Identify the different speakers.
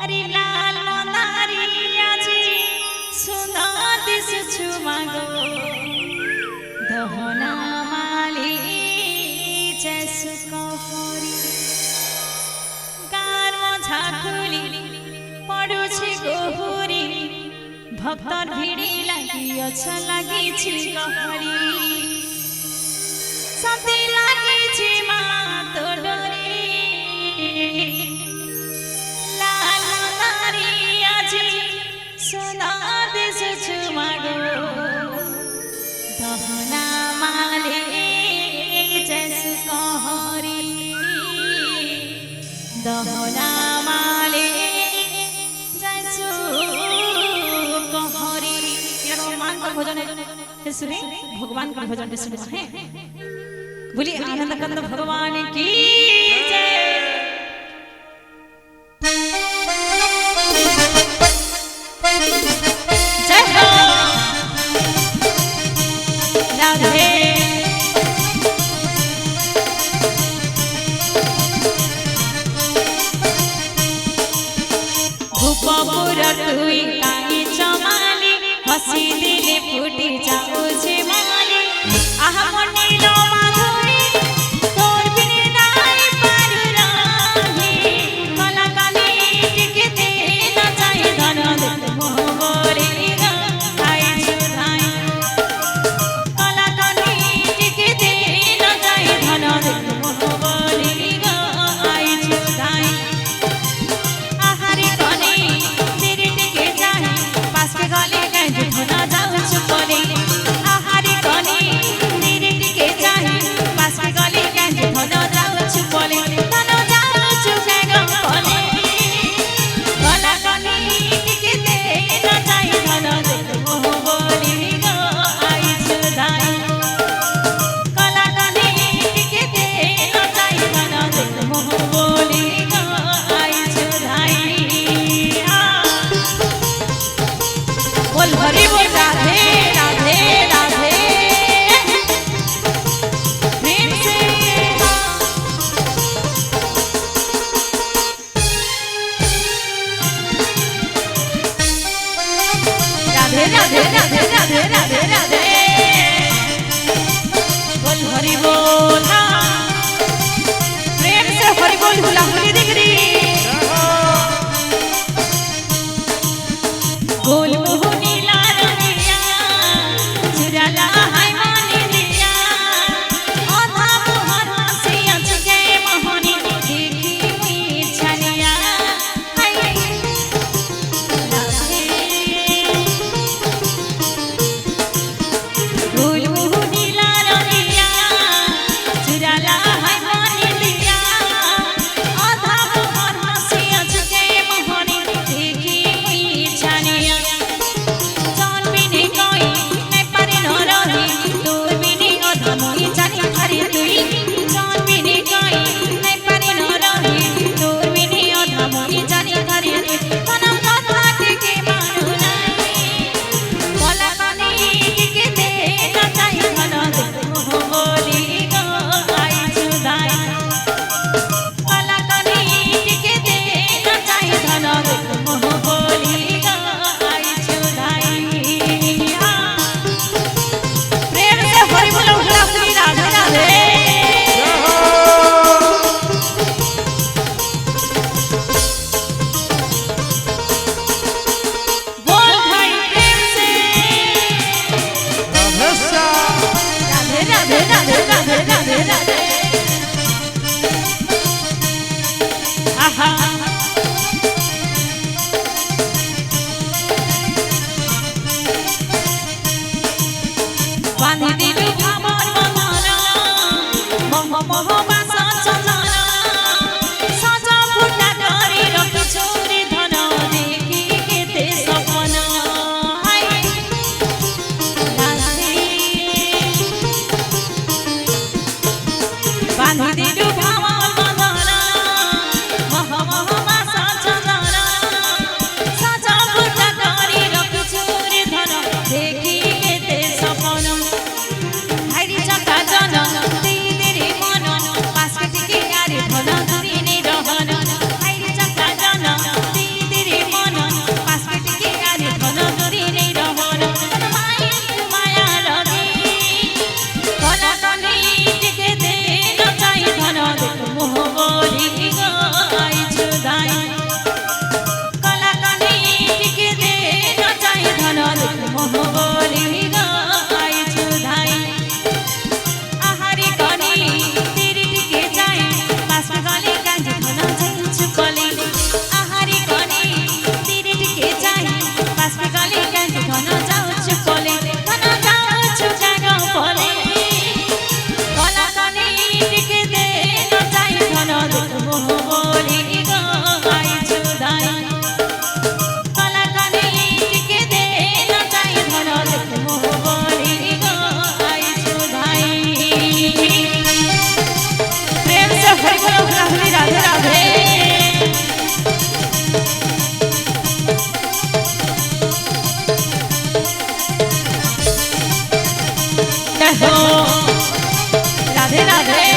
Speaker 1: अरे लाल नारी आजी सुना दिस छुमागो दहना माली जैसु कहरी गार मझाखुली पड़ुछि गोहुरी भक्तर भिड़ी लगी अच्छा लगी छी कहरी सती लगी छी माँ तो डोरी लाल नारी आजी सुना दिस छुमागो दहना माले जैसु कहरी दहना माले जैसु कहरी ये भगवान का भजन है सुने भगवान का भजन सुने हैं बोलिए आनंद कंद भगवान की जय जय हो राधे भूपपुर तुई काई चमाली हसी दिले फुटी जाऊ छे माली आहा मनीलो माधुरी तोर बिन नाई पार राही कला काली टिकते न जाई धन मोह बोले गा आई सुधाई कला काली टिकते न जाई धन मोह बोले गा आई सुधाई आहारी कने तेरे टिके जाई पास के गले गंज धना जाऊ चुपले आहारी कने तेरे टिके जाई पास के गले गंज धना जाऊ चुपले धना जाऊ चुके गले कला कने टिके दे न जाई धना मोह बोली गो आई सुधाई कला कने टिके दे न जाई धना मोह बोली गो आई सुधाई बोल हरि बोल राधे राधे राधे प्रेम से राधे राधे राधे राधे राधे राधे बोल हरि बोल प्रेम से हरि बोल भुला भुली दिगरी गोल मोहनी लालिया चुराला है मानी दिया आधा मोहर से अचके मोहनी देखी हुई छलिया हाय राधे हो राधे राधे